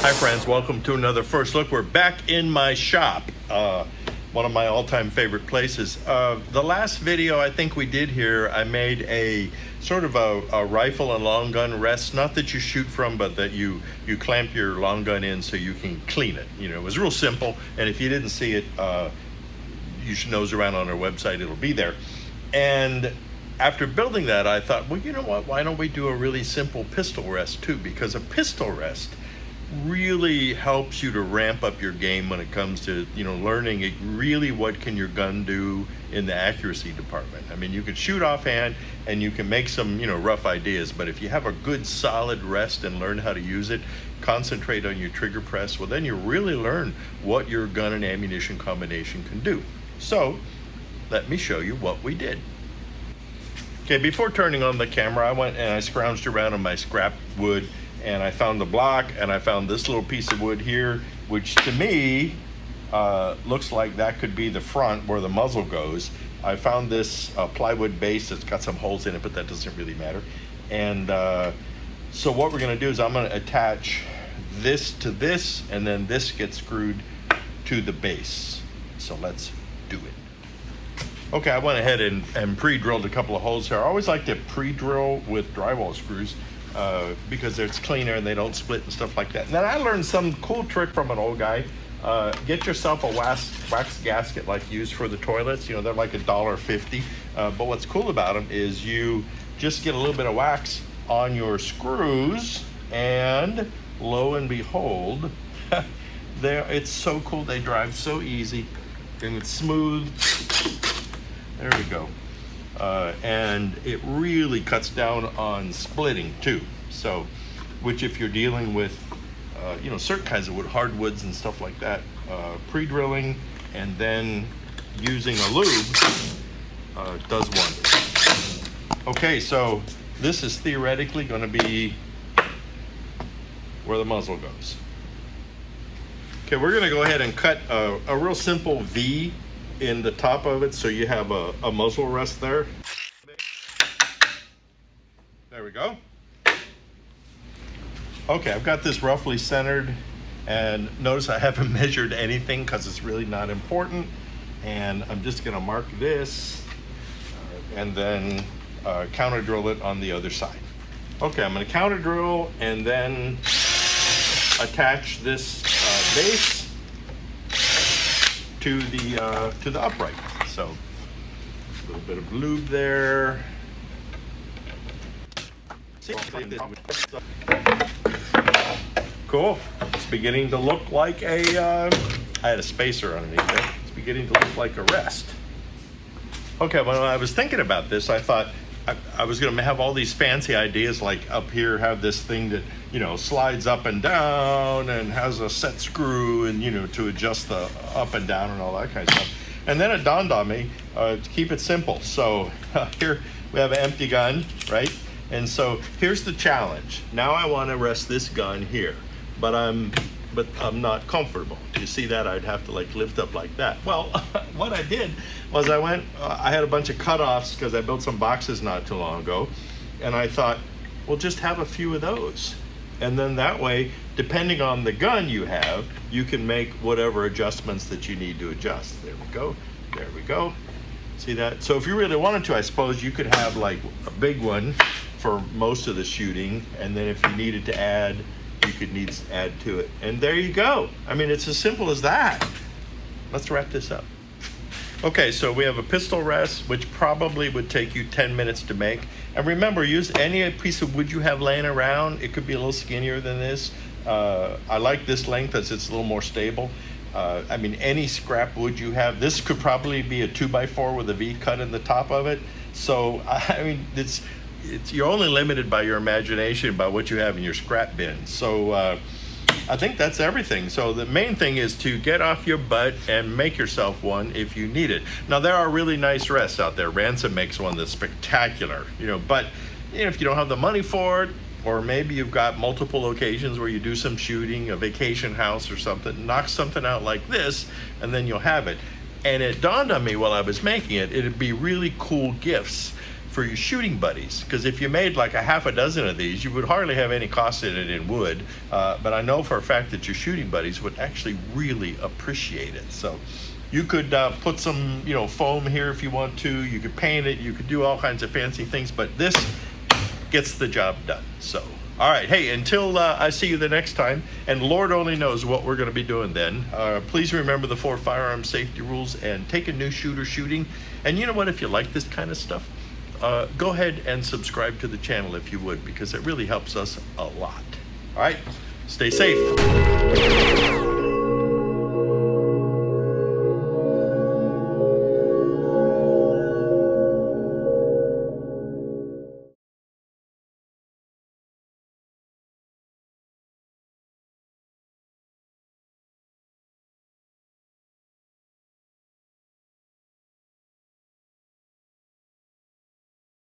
Hi friends, welcome to another First Look. We're back in my shop, one of my all-time favorite places. The last video I think we did here, I made a sort of a rifle and long gun rest, not that you shoot from, but that you clamp your long gun in so you can clean it. You know, it was real simple, and if you didn't see it, you should nose around on our website, it'll be there. And after building that, I thought, well, you know what, why don't we do a really simple pistol rest too? Because a pistol rest really helps you to ramp up your game when it comes to, you know, learning really what can your gun do in the accuracy department. I mean, you can shoot offhand and you can make some, you know, rough ideas, but if you have a good solid rest and learn how to use it, concentrate on your trigger press, well, then you really learn what your gun and ammunition combination can do. So let me show you what we did. Okay, before turning on the camera, I went and I scrounged around on my scrap wood, and I found the block, and I found this little piece of wood here, which to me looks like that could be the front where the muzzle goes. I found this plywood base that's got some holes in it, but that doesn't really matter. And so what we're gonna do is I'm gonna attach this to this, and then this gets screwed to the base. So let's do it. Okay, I went ahead and pre-drilled a couple of holes here. I always like to pre-drill with drywall screws, because it's cleaner and they don't split and stuff like that. And then I learned some cool trick from an old guy. Get yourself a wax gasket like used for the toilets. You know, they're like $1.50. But what's cool about them is you just get a little bit of wax on your screws, and lo and behold, it's so cool. They drive so easy and it's smooth. There we go. And it really cuts down on splitting too. So, which if you're dealing with, you know, certain kinds of wood, hardwoods and stuff like that, pre-drilling and then using a lube does wonders. Okay, so this is theoretically going to be where the muzzle goes. Okay, we're going to go ahead and cut a real simple V in the top of it, so you have a muzzle rest there. There we go. Okay, I've got this roughly centered, and notice I haven't measured anything because it's really not important. And I'm just gonna mark this and then counter drill it on the other side. Okay, I'm gonna counter drill and then attach this base to the upright. So a little bit of lube there. Cool. It's beginning to look like a, I had a spacer underneath there. It's beginning to look like a rest. Okay, when I was thinking about this, I thought I was gonna have all these fancy ideas, like up here have this thing that, you know, slides up and down and has a set screw and, you know, to adjust the up and down and all that kind of stuff. And then it dawned on me to keep it simple. So here we have an empty gun, right? And so here's the challenge. Now I want to rest this gun here, but I'm not comfortable. Do you see that? I'd have to like lift up like that. Well, what I did was I had a bunch of cutoffs because I built some boxes not too long ago, and I thought, well, just have a few of those. And then that way, depending on the gun you have, you can make whatever adjustments that you need to adjust. There we go. There we go. See that? So if you really wanted to, I suppose you could have like a big one for most of the shooting, and then if you needed to add, you could add to it. And there you go. I mean, it's as simple as that. Let's wrap this up. Okay, so we have a pistol rest, which probably would take you 10 minutes to make. And remember, use any piece of wood you have laying around. It could be a little skinnier than this. I like this length as it's a little more stable. I mean, any scrap wood you have. This could probably be a 2x4 with a V cut in the top of it. So, I mean, you're only limited by your imagination, by what you have in your scrap bin. So I think that's everything. So the main thing is to get off your butt and make yourself one if you need it. Now there are really nice rests out there. Ransom makes one that's spectacular, you know, but you know, if you don't have the money for it, or maybe you've got multiple occasions where you do some shooting, a vacation house or something, knock something out like this, and then you'll have it. And it dawned on me while I was making it, it'd be really cool gifts for your shooting buddies, because if you made like a half a dozen of these, you would hardly have any cost in it in wood, but I know for a fact that your shooting buddies would actually really appreciate it. So you could put some, you know, foam here if you want to. You could paint it. You could do all kinds of fancy things, but this gets the job done. So, all right. Hey, until I see you the next time, and Lord only knows what we're going to be doing then, please remember the 4 firearm safety rules and take a new shooter shooting. And you know what? If you like this kind of stuff, go ahead and subscribe to the channel if you would, because it really helps us a lot. All right. Stay safe.